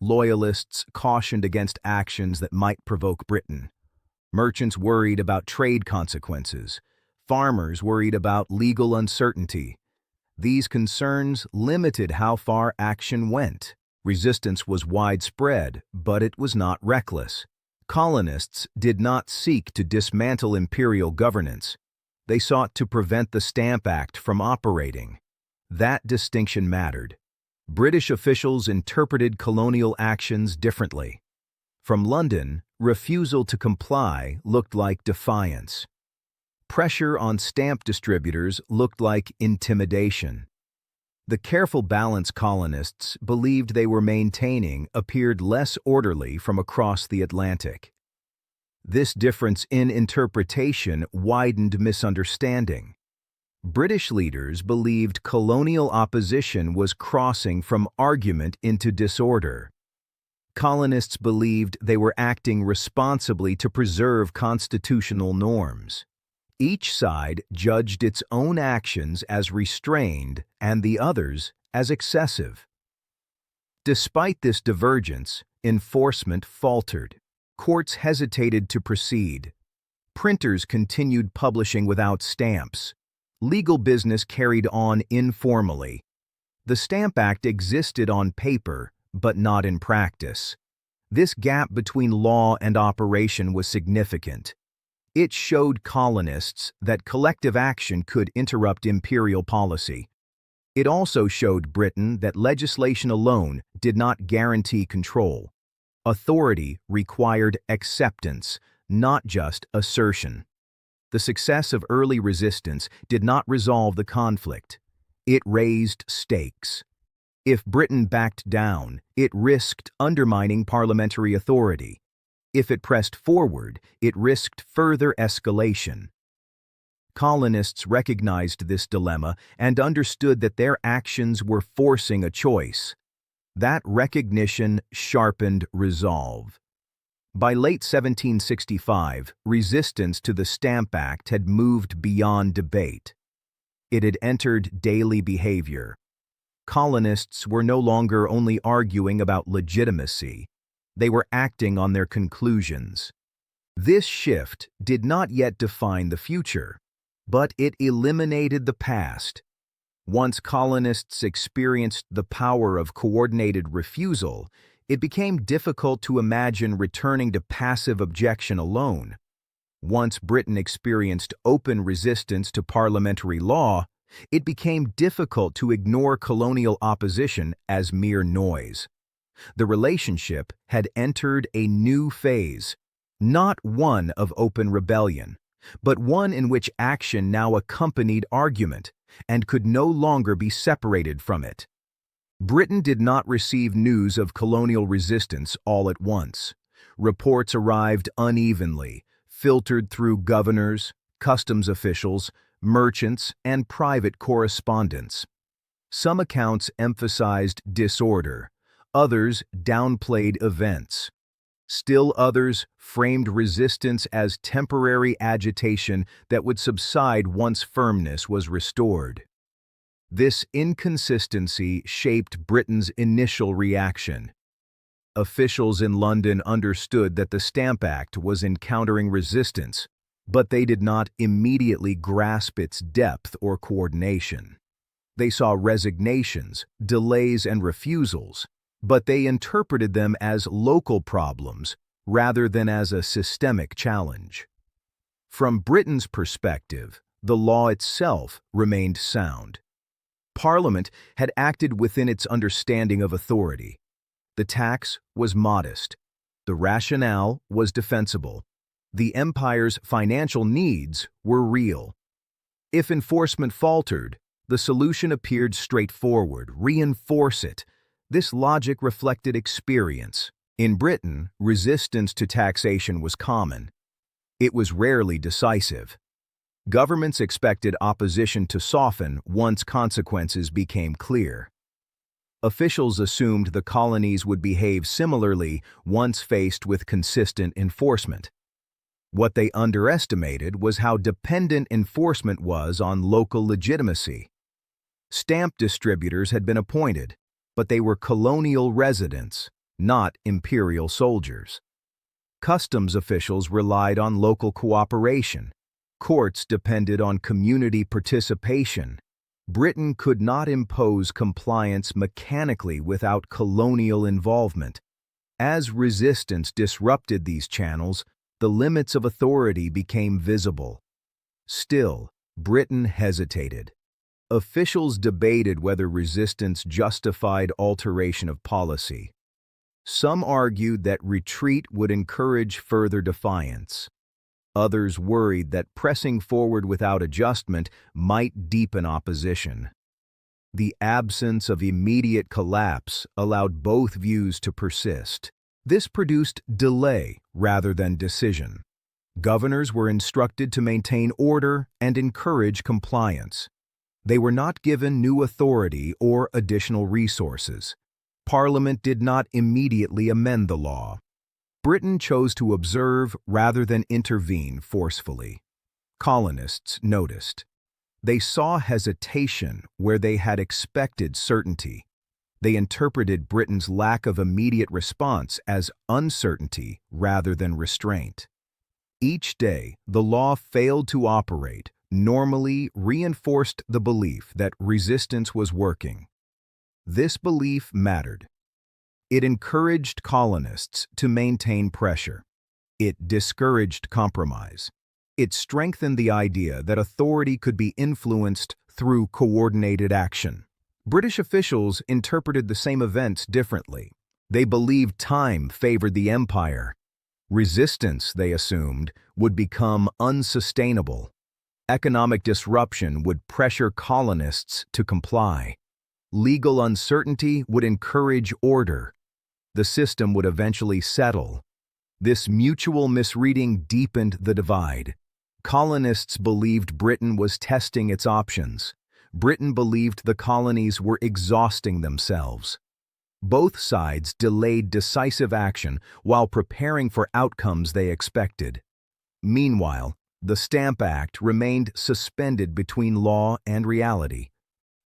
Speaker 1: Loyalists cautioned against actions that might provoke Britain. Merchants worried about trade consequences. Farmers worried about legal uncertainty. These concerns limited how far action went. Resistance was widespread, but it was not reckless. Colonists did not seek to dismantle imperial governance. They sought to prevent the Stamp Act from operating. That distinction mattered. British officials interpreted colonial actions differently. From London, refusal to comply looked like defiance. Pressure on stamp distributors looked like intimidation. The careful balance colonists believed they were maintaining appeared less orderly from across the Atlantic. This difference in interpretation widened misunderstanding. British leaders believed colonial opposition was crossing from argument into disorder. Colonists believed they were acting responsibly to preserve constitutional norms. Each side judged its own actions as restrained and the others as excessive. Despite this divergence, enforcement faltered. Courts hesitated to proceed. Printers continued publishing without stamps. Legal business carried on informally. The Stamp Act existed on paper, but not in practice. This gap between law and operation was significant. It showed colonists that collective action could interrupt imperial policy. It also showed Britain that legislation alone did not guarantee control. Authority required acceptance, not just assertion. The success of early resistance did not resolve the conflict. It raised stakes. If Britain backed down, it risked undermining parliamentary authority. If it pressed forward, it risked further escalation. Colonists recognized this dilemma and understood that their actions were forcing a choice. That recognition sharpened resolve. By late 1765, resistance to the Stamp Act had moved beyond debate. It had entered daily behavior. Colonists were no longer only arguing about legitimacy. They were acting on their conclusions. This shift did not yet define the future, but it eliminated the past. Once colonists experienced the power of coordinated refusal, it became difficult to imagine returning to passive objection alone. Once Britain experienced open resistance to parliamentary law, it became difficult to ignore colonial opposition as mere noise. The relationship had entered a new phase, not one of open rebellion, but one in which action now accompanied argument and could no longer be separated from it. Britain did not receive news of colonial resistance all at once. Reports arrived unevenly, filtered through governors, customs officials, merchants, and private correspondents. Some accounts emphasized disorder, others downplayed events. Still others framed resistance as temporary agitation that would subside once firmness was restored. This inconsistency shaped Britain's initial reaction. Officials in London understood that the Stamp Act was encountering resistance, but they did not immediately grasp its depth or coordination. They saw resignations, delays, and refusals, but they interpreted them as local problems rather than as a systemic challenge. From Britain's perspective, the law itself remained sound. Parliament had acted within its understanding of authority. The tax was modest. The rationale was defensible. The empire's financial needs were real. If enforcement faltered, the solution appeared straightforward: reinforce it. This logic reflected experience. In Britain, resistance to taxation was common. It was rarely decisive. Governments expected opposition to soften once consequences became clear. Officials assumed the colonies would behave similarly once faced with consistent enforcement. What they underestimated was how dependent enforcement was on local legitimacy. Stamp distributors had been appointed, but they were colonial residents, not imperial soldiers. Customs officials relied on local cooperation. Courts depended on community participation. Britain could not impose compliance mechanically without colonial involvement. As resistance disrupted these channels, the limits of authority became visible. Still, Britain hesitated. Officials debated whether resistance justified alteration of policy. Some argued that retreat would encourage further defiance. Others worried that pressing forward without adjustment might deepen opposition. The absence of immediate collapse allowed both views to persist. This produced delay rather than decision. Governors were instructed to maintain order and encourage compliance. They were not given new authority or additional resources. Parliament did not immediately amend the law. Britain chose to observe rather than intervene forcefully. Colonists noticed. They saw hesitation where they had expected certainty. They interpreted Britain's lack of immediate response as uncertainty rather than restraint. Each day, the law failed to operate, normally reinforced the belief that resistance was working. This belief mattered. It encouraged colonists to maintain pressure. It discouraged compromise. It strengthened the idea that authority could be influenced through coordinated action. British officials interpreted the same events differently. They believed time favored the empire. Resistance, they assumed, would become unsustainable. Economic disruption would pressure colonists to comply. Legal uncertainty would encourage order. The system would eventually settle. This mutual misreading deepened the divide. Colonists believed Britain was testing its options. Britain believed the colonies were exhausting themselves. Both sides delayed decisive action while preparing for outcomes they expected. Meanwhile, the Stamp Act remained suspended between law and reality.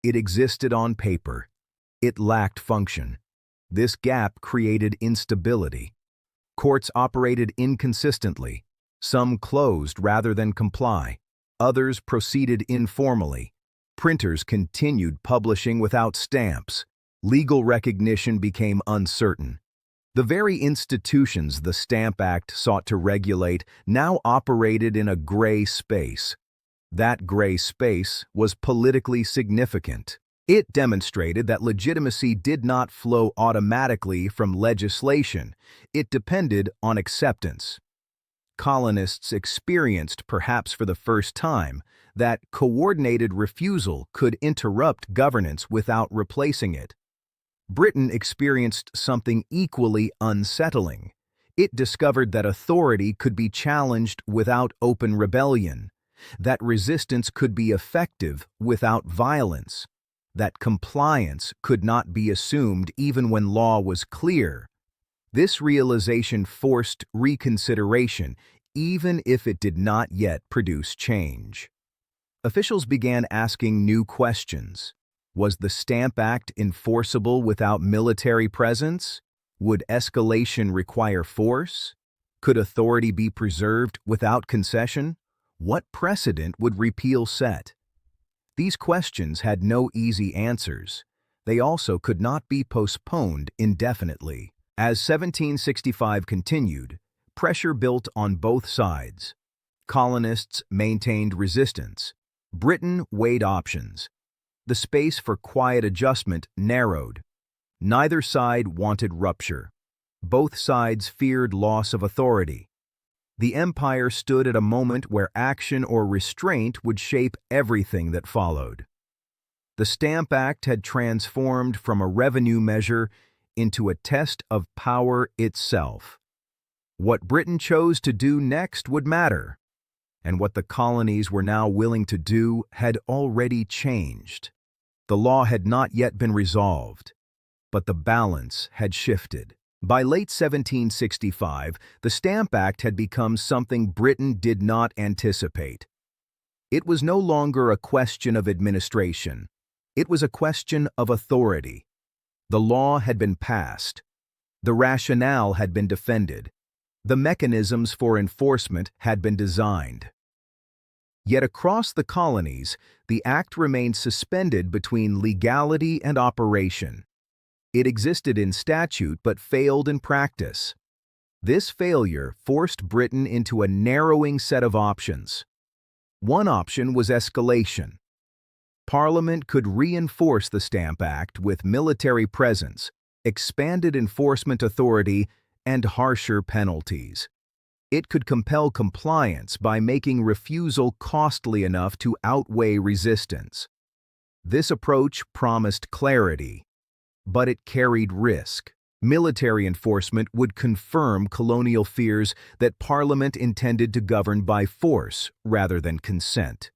Speaker 1: It existed on paper. It lacked function. This gap created instability. Courts operated inconsistently. Some closed rather than comply. Others proceeded informally. Printers continued publishing without stamps. Legal recognition became uncertain. The very institutions the Stamp Act sought to regulate now operated in a gray space. That gray space was politically significant. It demonstrated that legitimacy did not flow automatically from legislation. It depended on acceptance. Colonists experienced, perhaps for the first time, that coordinated refusal could interrupt governance without replacing it. Britain experienced something equally unsettling. It discovered that authority could be challenged without open rebellion, that resistance could be effective without violence, that compliance could not be assumed even when law was clear. This realization forced reconsideration, even if it did not yet produce change. Officials began asking new questions. Was the Stamp Act enforceable without military presence? Would escalation require force? Could authority be preserved without concession? What precedent would repeal set? These questions had no easy answers. They also could not be postponed indefinitely. As 1765 continued, pressure built on both sides. Colonists maintained resistance. Britain weighed options. The space for quiet adjustment narrowed. Neither side wanted rupture. Both sides feared loss of authority. The empire stood at a moment where action or restraint would shape everything that followed. The Stamp Act had transformed from a revenue measure into a test of power itself. What Britain chose to do next would matter, and what the colonies were now willing to do had already changed. The law had not yet been resolved, but the balance had shifted. By late 1765, the Stamp Act had become something Britain did not anticipate. It was no longer a question of administration. It was a question of authority. The law had been passed. The rationale had been defended. The mechanisms for enforcement had been designed. Yet across the colonies, the act remained suspended between legality and operation. It existed in statute but failed in practice. This failure forced Britain into a narrowing set of options. One option was escalation. Parliament could reinforce the Stamp Act with military presence, expanded enforcement authority, and harsher penalties. It could compel compliance by making refusal costly enough to outweigh resistance. This approach promised clarity, but it carried risk. Military enforcement would confirm colonial fears that Parliament intended to govern by force rather than consent.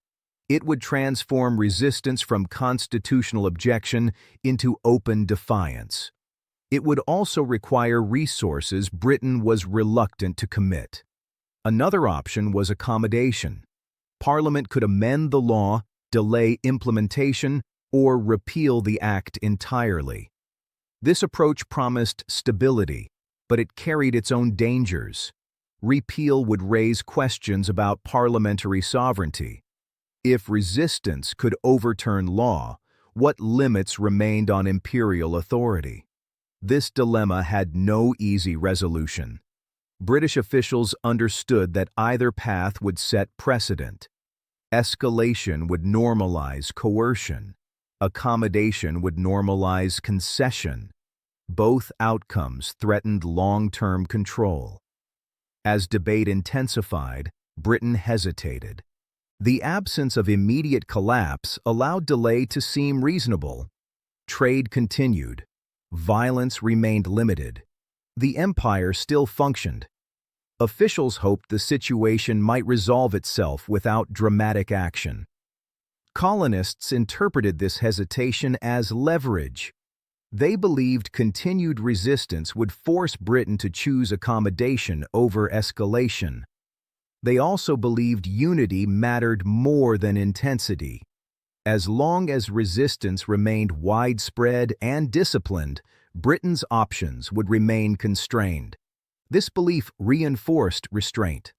Speaker 1: It would transform resistance from constitutional objection into open defiance. It would also require resources Britain was reluctant to commit. Another option was accommodation. Parliament could amend the law, delay implementation, or repeal the act entirely. This approach promised stability, but it carried its own dangers. Repeal would raise questions about parliamentary sovereignty. If resistance could overturn law, what limits remained on imperial authority? This dilemma had no easy resolution. British officials understood that either path would set precedent. Escalation would normalize coercion. Accommodation would normalize concession. Both outcomes threatened long-term control. As debate intensified, Britain hesitated. The absence of immediate collapse allowed delay to seem reasonable. Trade continued. Violence remained limited. The empire still functioned. Officials hoped the situation might resolve itself without dramatic action. Colonists interpreted this hesitation as leverage. They believed continued resistance would force Britain to choose accommodation over escalation. They also believed unity mattered more than intensity. As long as resistance remained widespread and disciplined, Britain's options would remain constrained. This belief reinforced restraint.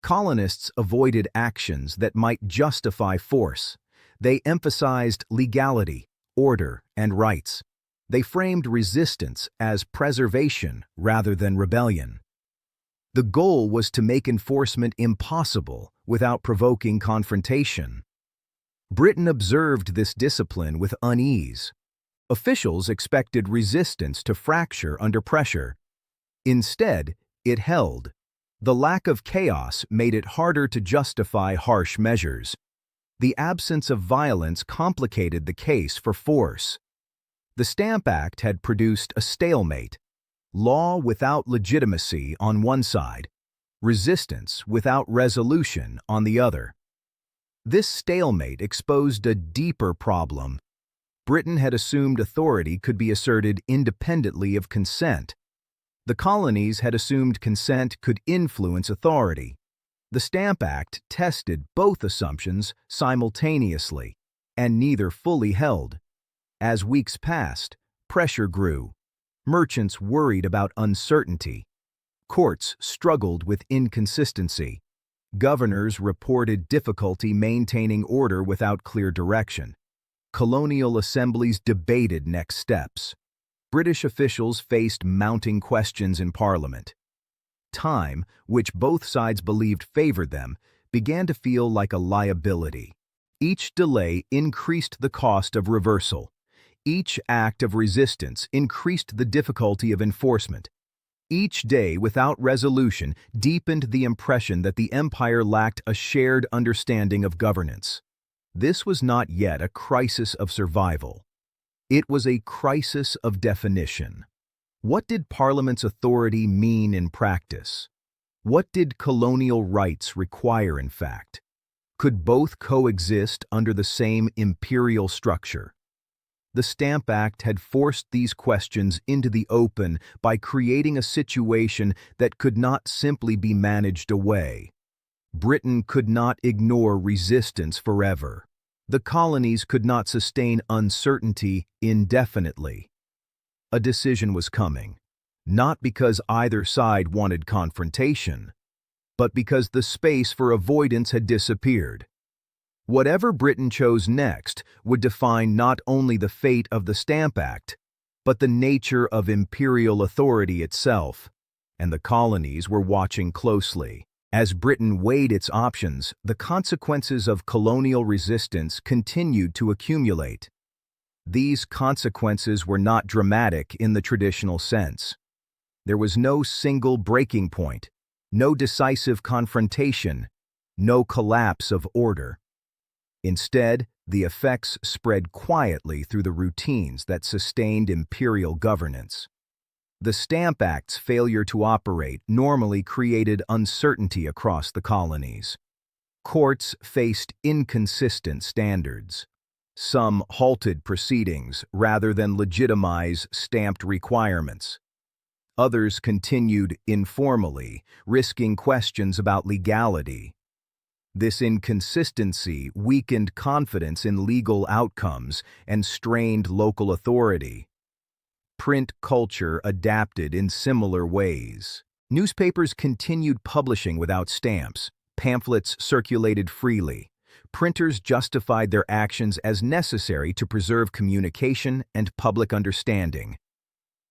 Speaker 1: Colonists avoided actions that might justify force. They emphasized legality, order, and rights. They framed resistance as preservation rather than rebellion. The goal was to make enforcement impossible without provoking confrontation. Britain observed this discipline with unease. Officials expected resistance to fracture under pressure. Instead, it held. The lack of chaos made it harder to justify harsh measures. The absence of violence complicated the case for force. The Stamp Act had produced a stalemate: law without legitimacy on one side, resistance without resolution on the other. This stalemate exposed a deeper problem. Britain had assumed authority could be asserted independently of consent. The colonies had assumed consent could influence authority. The Stamp Act tested both assumptions simultaneously, and neither fully held. As weeks passed, pressure grew. Merchants worried about uncertainty. Courts struggled with inconsistency. Governors reported difficulty maintaining order without clear direction. Colonial assemblies debated next steps. British officials faced mounting questions in Parliament. Time, which both sides believed favored them, began to feel like a liability. Each delay increased the cost of reversal. Each act of resistance increased the difficulty of enforcement. Each day without resolution deepened the impression that the empire lacked a shared understanding of governance. This was not yet a crisis of survival. It was a crisis of definition. What did Parliament's authority mean in practice? What did colonial rights require in fact? Could both coexist under the same imperial structure? The Stamp Act had forced these questions into the open by creating a situation that could not simply be managed away. Britain could not ignore resistance forever. The colonies could not sustain uncertainty indefinitely. A decision was coming, not because either side wanted confrontation, but because the space for avoidance had disappeared. Whatever Britain chose next would define not only the fate of the Stamp Act, but the nature of imperial authority itself, and the colonies were watching closely. As Britain weighed its options, the consequences of colonial resistance continued to accumulate. These consequences were not dramatic in the traditional sense. There was no single breaking point, no decisive confrontation, no collapse of order. Instead, the effects spread quietly through the routines that sustained imperial governance. The Stamp Act's failure to operate normally created uncertainty across the colonies. Courts faced inconsistent standards. Some halted proceedings rather than legitimize stamped requirements. Others continued informally, risking questions about legality. This inconsistency weakened confidence in legal outcomes and strained local authority. Print culture adapted in similar ways. Newspapers continued publishing without stamps. Pamphlets circulated freely. Printers justified their actions as necessary to preserve communication and public understanding.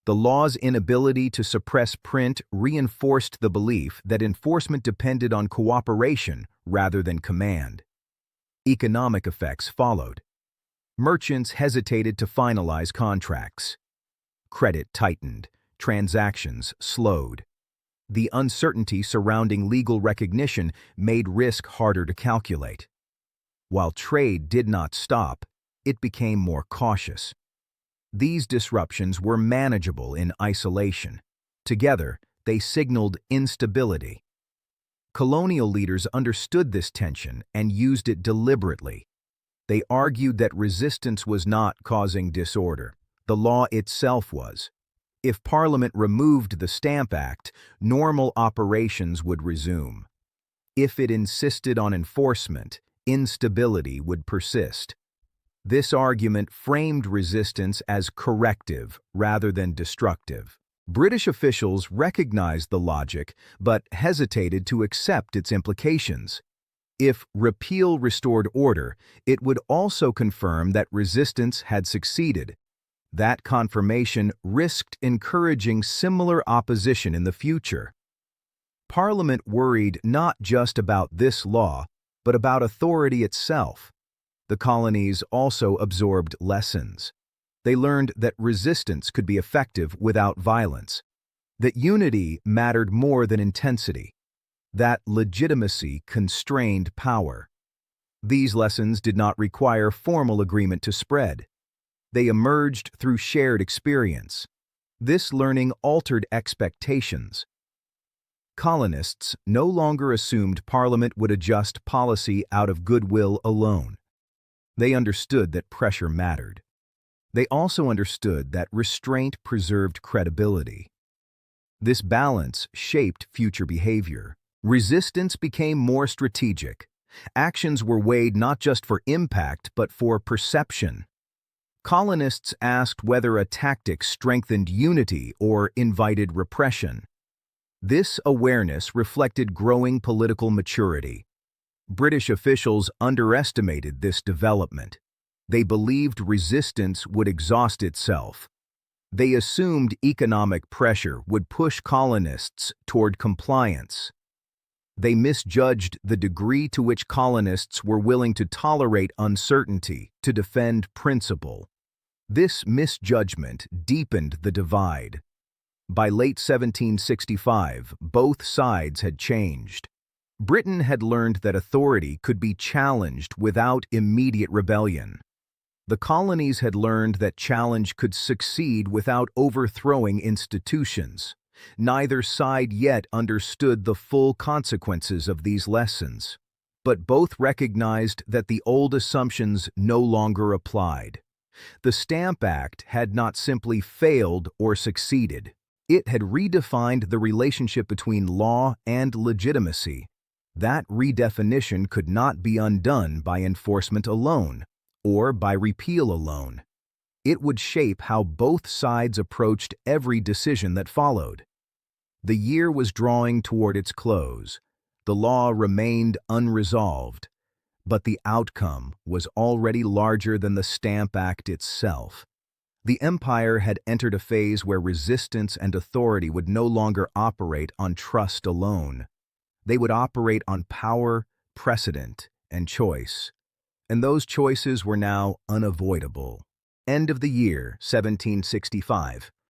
Speaker 1: The law's inability to suppress print reinforced the belief that enforcement depended on cooperation rather than command. Economic effects followed. Merchants hesitated to finalize contracts. Credit tightened. Transactions slowed. The uncertainty surrounding legal recognition made risk harder to calculate. While trade did not stop, it became more cautious. These disruptions were manageable in isolation. Together, they signaled instability. Colonial leaders understood this tension and used it deliberately. They argued that resistance was not causing disorder. The law itself was. If Parliament removed the Stamp Act, normal operations would resume. If it insisted on enforcement, instability would persist. This argument framed resistance as corrective rather than destructive. British officials recognized the logic but hesitated to accept its implications. If repeal restored order, it would also confirm that resistance had succeeded. That confirmation risked encouraging similar opposition in the future. Parliament worried not just about this law, but about authority itself. The colonies also absorbed lessons. They learned that resistance could be effective without violence, that unity mattered more than intensity, that legitimacy constrained power. These lessons did not require formal agreement to spread. They emerged through shared experience. This learning altered expectations. Colonists no longer assumed Parliament would adjust policy out of goodwill alone. They understood that pressure mattered. They also understood that restraint preserved credibility. This balance shaped future behavior. Resistance became more strategic. Actions were weighed not just for impact but for perception. Colonists asked whether a tactic strengthened unity or invited repression. This awareness reflected growing political maturity. British officials underestimated this development. They believed resistance would exhaust itself. They assumed economic pressure would push colonists toward compliance. They misjudged the degree to which colonists were willing to tolerate uncertainty to defend principle. This misjudgment deepened the divide. By late 1765, both sides had changed. Britain had learned that authority could be challenged without immediate rebellion. The colonies had learned that challenge could succeed without overthrowing institutions. Neither side yet understood the full consequences of these lessons, but both recognized that the old assumptions no longer applied. The Stamp Act had not simply failed or succeeded. It had redefined the relationship between law and legitimacy. That redefinition could not be undone by enforcement alone, or by repeal alone. It would shape how both sides approached every decision that followed. The year was drawing toward its close. The law remained unresolved, but the outcome was already larger than the Stamp Act itself. The empire had entered a phase where resistance and authority would no longer operate on trust alone. They would operate on power, precedent, and choice. And those choices were now unavoidable. End of the year, 1765.